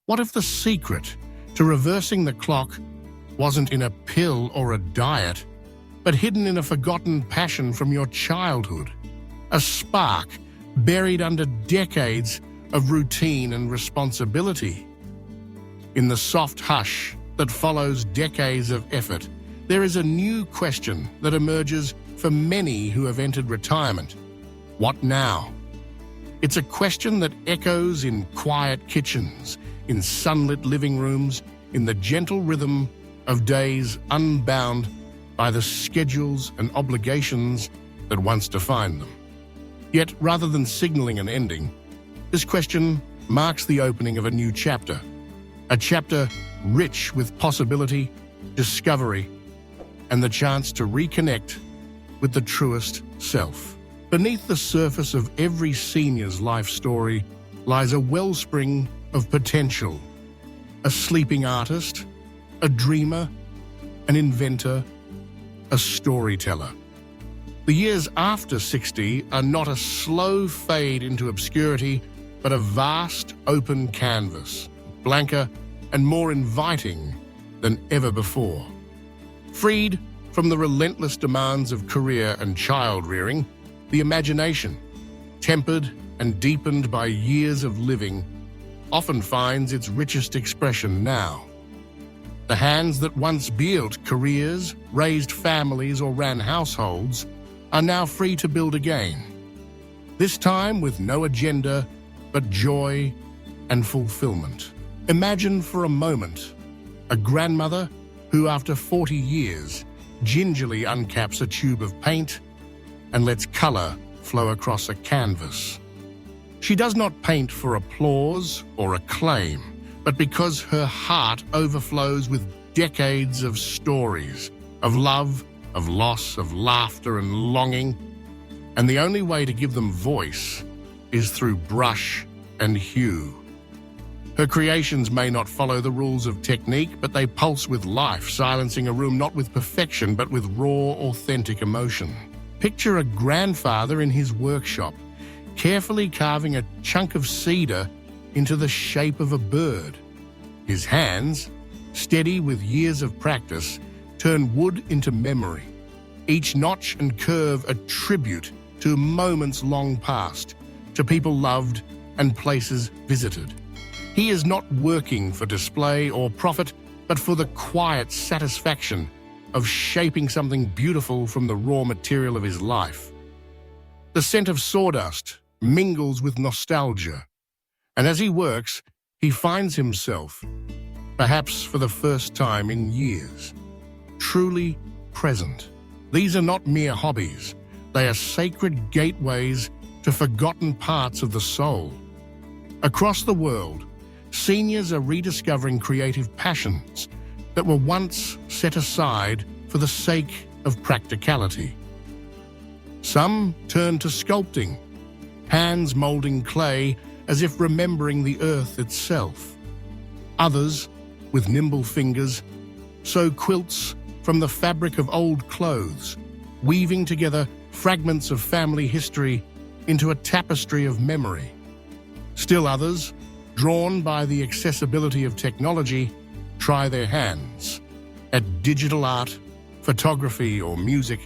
What if the secret to reversing the clock wasn't in a pill or a diet, but hidden in a forgotten passion from your childhood? A spark buried under decades of routine and responsibility. In the soft hush that follows decades of effort, there is a new question that emerges for many who have entered retirement. What now? It's a question that echoes in quiet kitchens, in sunlit living rooms, in the gentle rhythm of days unbound by the schedules and obligations that once defined them. Yet, rather than signaling an ending, this question marks the opening of a new chapter. A chapter rich with possibility, discovery, and the chance to reconnect with the truest self. Beneath the surface of every senior's life story lies a wellspring of potential. A sleeping artist, a dreamer, an inventor, a storyteller. The years after 60 are not a slow fade into obscurity, but a vast open canvas, blanker and more inviting than ever before. Freed from the relentless demands of career and child-rearing, the imagination, tempered and deepened by years of living, often finds its richest expression now. The hands that once built careers, raised families, or ran households are now free to build again. This time with no agenda, but joy and fulfillment. Imagine for a moment a grandmother who, after 40 years, gingerly uncaps a tube of paint and lets color flow across a canvas. She does not paint for applause or acclaim, but because her heart overflows with decades of stories, of love, of loss, of laughter and longing, and the only way to give them voice is through brush and hue. Her creations may not follow the rules of technique, but they pulse with life, silencing a room not with perfection, but with raw, authentic emotion. Picture a grandfather in his workshop, carefully carving a chunk of cedar into the shape of a bird. His hands, steady with years of practice, turn wood into memory. Each notch and curve a tribute to moments long past, to people loved and places visited. He is not working for display or profit, but for the quiet satisfaction of shaping something beautiful from the raw material of his life. The scent of sawdust mingles with nostalgia, and as he works, he finds himself, perhaps for the first time in years, truly present. These are not mere hobbies. They are sacred gateways to forgotten parts of the soul. Across the world, seniors are rediscovering creative passions that were once set aside for the sake of practicality. Some turn to sculpting, hands molding clay as if remembering the earth itself. Others, with nimble fingers, sew quilts from the fabric of old clothes, weaving together fragments of family history into a tapestry of memory. Still others, drawn by the accessibility of technology, try their hands at digital art, photography, or music,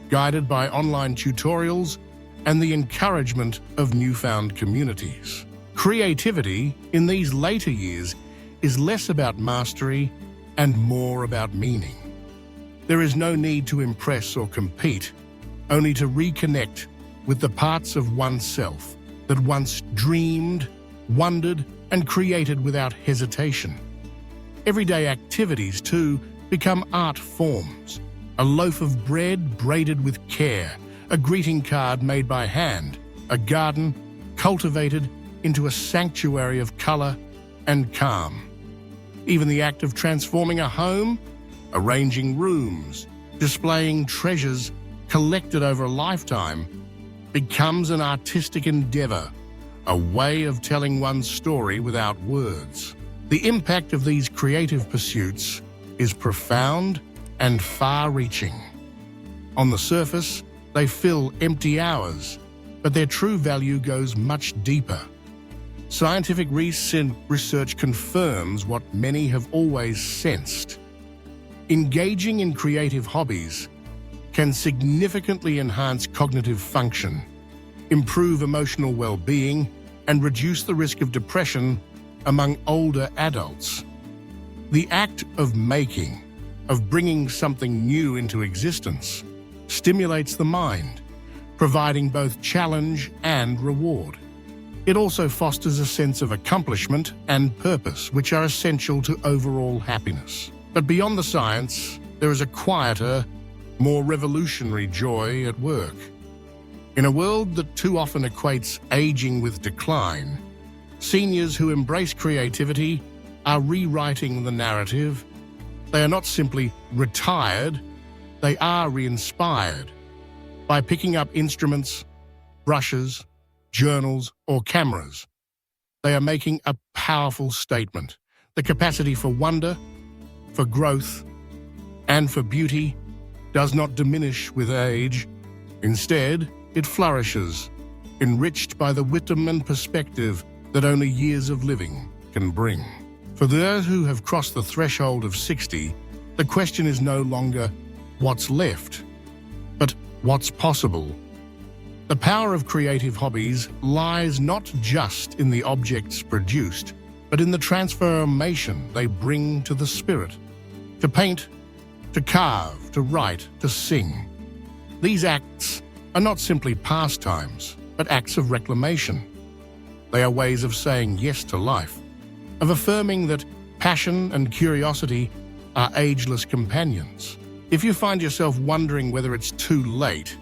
guided by online tutorials and the encouragement of newfound communities. Creativity in these later years is less about mastery and more about meaning. There is no need to impress or compete, only to reconnect with the parts of oneself that once dreamed, wondered, and created without hesitation. Everyday activities, too, become art forms. A loaf of bread braided with care, a greeting card made by hand, a garden cultivated into a sanctuary of color and calm. Even the act of transforming a home, arranging rooms, displaying treasures collected over a lifetime, becomes an artistic endeavor, a way of telling one's story without words. The impact of these creative pursuits is profound and far-reaching. On the surface, they fill empty hours, but their true value goes much deeper. Scientific research confirms what many have always sensed. Engaging in creative hobbies can significantly enhance cognitive function, improve emotional well-being, and reduce the risk of depression among older adults. The act of making, of bringing something new into existence, stimulates the mind, providing both challenge and reward. It also fosters a sense of accomplishment and purpose, which are essential to overall happiness. But beyond the science, there is a quieter, more revolutionary joy at work. In a world that too often equates aging with decline, seniors who embrace creativity are rewriting the narrative. They are not simply retired, they are re-inspired. By picking up instruments, brushes, journals, or cameras, they are making a powerful statement. The capacity for wonder, for growth, and for beauty does not diminish with age. Instead, it flourishes, enriched by the wisdom and perspective that only years of living can bring. For those who have crossed the threshold of 60, the question is no longer what's left, but what's possible. The power of creative hobbies lies not just in the objects produced, but in the transformation they bring to the spirit. To paint, to carve, to write, to sing. These acts are not simply pastimes, but acts of reclamation. They are ways of saying yes to life, of affirming that passion and curiosity are ageless companions. If you find yourself wondering whether it's too late,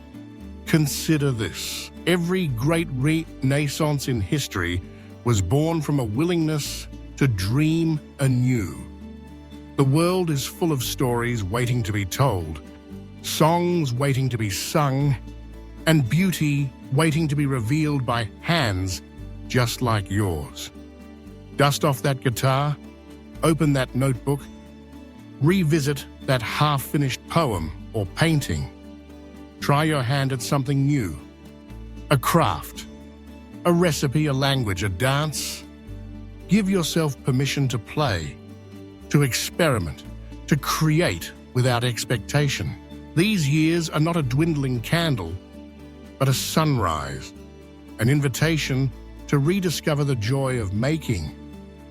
consider this. Every great renaissance in history was born from a willingness to dream anew. The world is full of stories waiting to be told, songs waiting to be sung, and beauty waiting to be revealed by hands just like yours. Dust off that guitar, open that notebook, revisit that half-finished poem or painting. Try your hand at something new, a craft, a recipe, a language, a dance. Give yourself permission to play, to experiment, to create without expectation. These years are not a dwindling candle, but a sunrise, an invitation to rediscover the joy of making,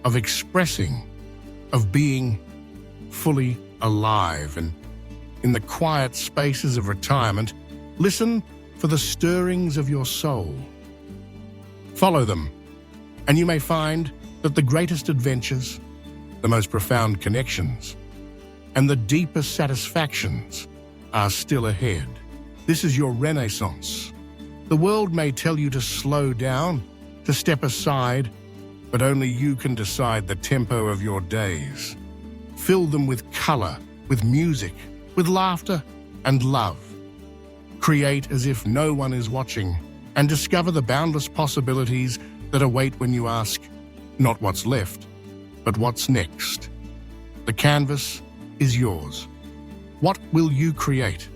of expressing, of being fully alive. And in the quiet spaces of retirement, listen for the stirrings of your soul. Follow them, and you may find that the greatest adventures, the most profound connections, and the deepest satisfactions are still ahead. This is your renaissance. The world may tell you to slow down, to step aside, but only you can decide the tempo of your days. Fill them with color, with music, with laughter and love. Create as if no one is watching, and discover the boundless possibilities that await when you ask, not what's left, but what's next. The canvas is yours. What will you create?